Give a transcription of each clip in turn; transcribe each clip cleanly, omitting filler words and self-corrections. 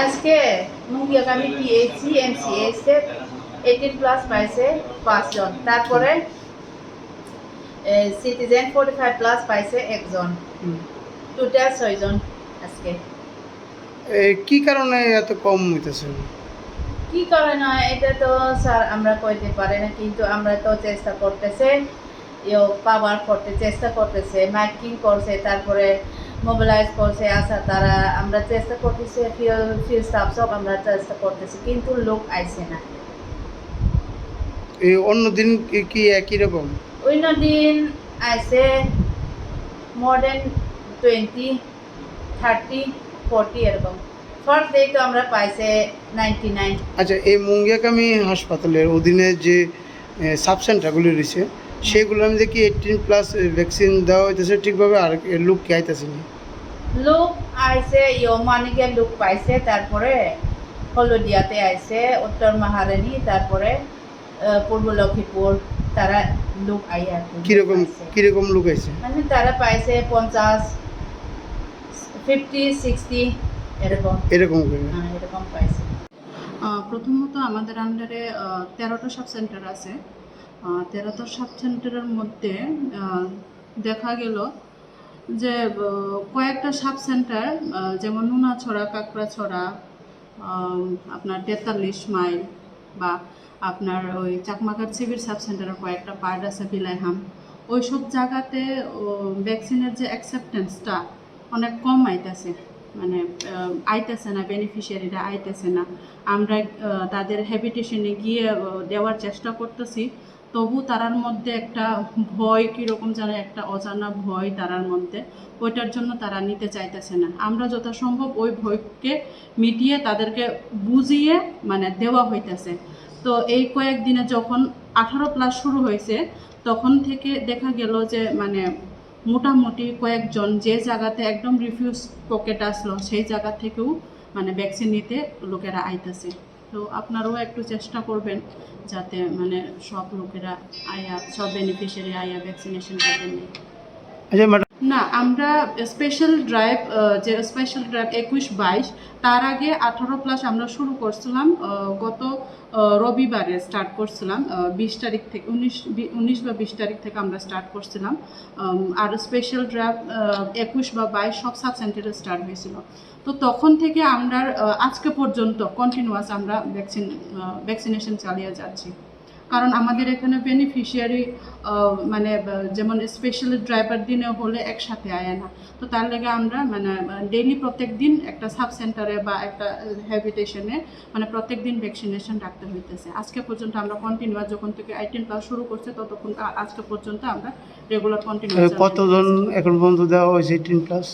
আজকে Mungiakami PHC MCS 18+ পাইছে 5 জন, তারপরে সিটিজেন 45+ পাইছে একজন, টোটাল 6 জন আজকে। কি কারণে এত কম হইতেছে? কি কারণে এটা তো স্যার আমরা কইতে পারি না, কিন্তু আমরা তো চেষ্টা করতেছে, পাওয়ার করতে চেষ্টা করতেছে, মাইকিং করছে, তারপরে মোবিলাইজ করছে। আচ্ছা তারা আমরা চেষ্টা করতেছি, ফিল স্টাফ সব আমরা চেষ্টা করতেছি, কিন্তু লোক আইছে না। এই অন্য দিন কি একই রকম? অন্য দিন আইছে মোর দেন 20, 30, 40 এরকম। ফার্স্ট ডে তো আমরা পাইছে 99। আচ্ছা, এই মুঙ্গিয়াকামি হাসপাতালের অধীনে যে সাব সেন্টারগুলি রয়েছে সেগুলো আমি দেখি 18+ ভ্যাকসিন দেওয়া হইতেছে ঠিকভাবে, আর লোক কি আইতেছে না? লোক আইছে, মানিকের লোক পাইছে, তারপরে হলদিয়াতে আইছে, উত্তর মহারানী, তারপরে পূর্ব লক্ষ্মীপুর, তারা লোক আইয়া কিরকম লোক আইছে? মানে তারা পাইছে 50, 50, 60 এরকম এরকম পাইছে। প্রথমত আমাদের আন্ডারে 13টা সাব সেন্টার আছে। 13টা সাব সেন্টারের মধ্যে দেখা গেল যে কয়েকটা সাব সেন্টার, যেমন নুনাছড়া, কাকড়াছড়া, আপনার 43 মাইল, বা আপনার ওই চাকমাকার সিভির সাব সেন্টারের কয়েকটা পার্ট আছে, বিলাইহাম, ওই সব জায়গাতে ভ্যাকসিনের যে অ্যাকসেপ্টেন্সটা অনেক কম আইতেছে, মানে আইতেছে না, বেনিফিশিয়ারিরা আইতেছে না। আমরা তাদের হ্যাবিটেশনে গিয়ে দেওয়ার চেষ্টা করতেছি, তবু তারার মধ্যে একটা ভয়, কীরকম যেন একটা অজানা ভয় তারার মধ্যে, ওইটার জন্য তারা নিতে চাইতেছে না। আমরা যথাসম্ভব ওই ভয়কে মিটিয়ে তাদেরকে বুঝিয়ে মানে দেওয়া হইতেছে। তো এই কয়েকদিনে যখন 18+ শুরু হয়েছে, তখন থেকে দেখা গেল যে মানে মোটামুটি কয়েকজন যে জায়গাতে একদম রিফিউজ পকেট আসলো, সেই জায়গা থেকেও মানে ভ্যাকসিন নিতে লোকেরা আইতেছে। তো আপনারাও একটু চেষ্টা করবেন যাতে মানে সব লোকেরা আয়া, সব বেনিফিশিয়ারি আয়া ভ্যাকসিনেশন করবেন। না, আমরা স্পেশাল ড্রাইভ 21-22, তার আগে 18+ আমরা শুরু করছিলাম, গত রবিবারে স্টার্ট করছিলাম, 20 তারিখ থেকে 19 বা 20 তারিখ থেকে আমরা স্টার্ট করছিলাম। আর স্পেশাল ড্রাইভ 21 বা 22 সব সাব সেন্টারে স্টার্ট হয়েছিল। তো তখন থেকে আমরা আজকে পর্যন্ত কন্টিনিউয়াস আমরা ভ্যাকসিনেশন চালিয়ে যাচ্ছি। কারণ আমাদের এখানে বেনিফিশিয়ারি মানে যেমন স্পেশাল ড্রাইভার দিনে হলে একসাথে আয় না, তো তার লেগে আমরা মানে ডেইলি প্রত্যেক দিন একটা সাব সেন্টারে বা একটা হ্যাবিটেশনে মানে প্রত্যেক দিন ভ্যাকসিনেশন রাখতে হইতেছে। আজকে পর্যন্ত আমরা কন্টিনিউয়াস যখন থেকে 18+ শুরু করছে ততক্ষণ আজকে পর্যন্ত আমরা রেগুলার কন্টিনিউয়াস। কতজন এখন পর্যন্ত দেওয়া হয়েছে 18+?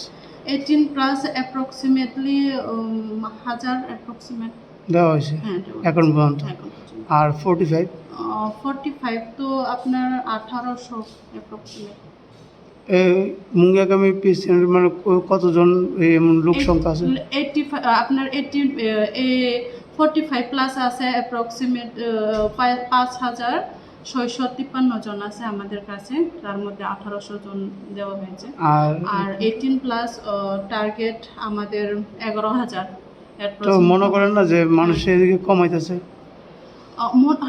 অ্যাপ্রক্সিমেটলি 1000 অ্যাপ্রক্সিমেট দেওয়া হয়েছে এখন পর্যন্ত। আর 45 তো আপনার 1800 অ্যাপ্রক্সিমেট। মুঙ্গিয়াকামি পেশেন্ট মানে কতজন এমন লোক সংখ্যা আছে? 85 আপনার 45+ আছে অ্যাপ্রক্সিমেট 5653 জন আছে আমাদের কাছে, তার মধ্যে 1800 জন দেওয়া হয়েছে। আর 18+ টার্গেট আমাদের 11000। তো মনে করেন না যে মানুষের এদিকে কমাইতেছে?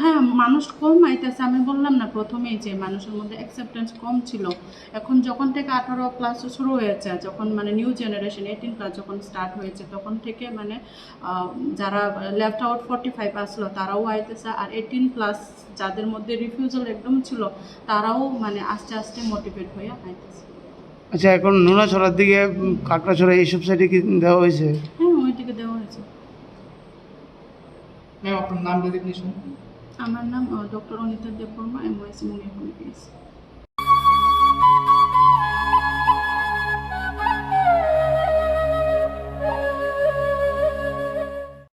হ্যাঁ, মানুষ কম আইতেছে। আমি বললাম না প্রথমেই যে মানুষের মধ্যে অ্যাকসেপ্টেন্স কম ছিল। এখন যখন থেকে 18+ শুরু হয়েছে, যখন মানে নিউ জেনারেশন 18+ যখন স্টার্ট হয়েছে, তখন থেকে মানে যারা লেফট আউট 45 আসলো তারাও আইতেছে, আর 18+ যাদের মধ্যে রিফিউজাল একদম ছিল তারাও মানে আস্তে আস্তে মোটিভেট হয়ে আইতেছে। আচ্ছা, এখন নুনাছড়ার দিকে, কাকড়াছড়া এইসব সাইডে কি দেওয়া হয়েছে? হ্যাঁ, ওই দিকে দেওয়া হয়েছে। আপনার নাম ডেজিগনেশন? আমার নাম ডক্টর অনিতা দেববর্মা, MOS মুঙ্গিয়াকামি।